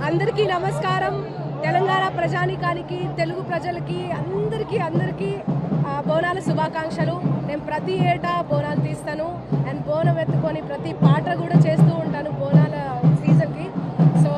అందరికీ నమస్కారం. తెలంగాణ ప్రజానికానికి, తెలుగు ప్రజలకి అందరికీ బోనాల శుభాకాంక్షలు. నేను ప్రతి ఏటా బోనాలు తీస్తాను అండ్ బోనం ఎత్తుకొని ప్రతి పాట కూడా చేస్తూ ఉంటాను బోనాల సీజన్కి. సో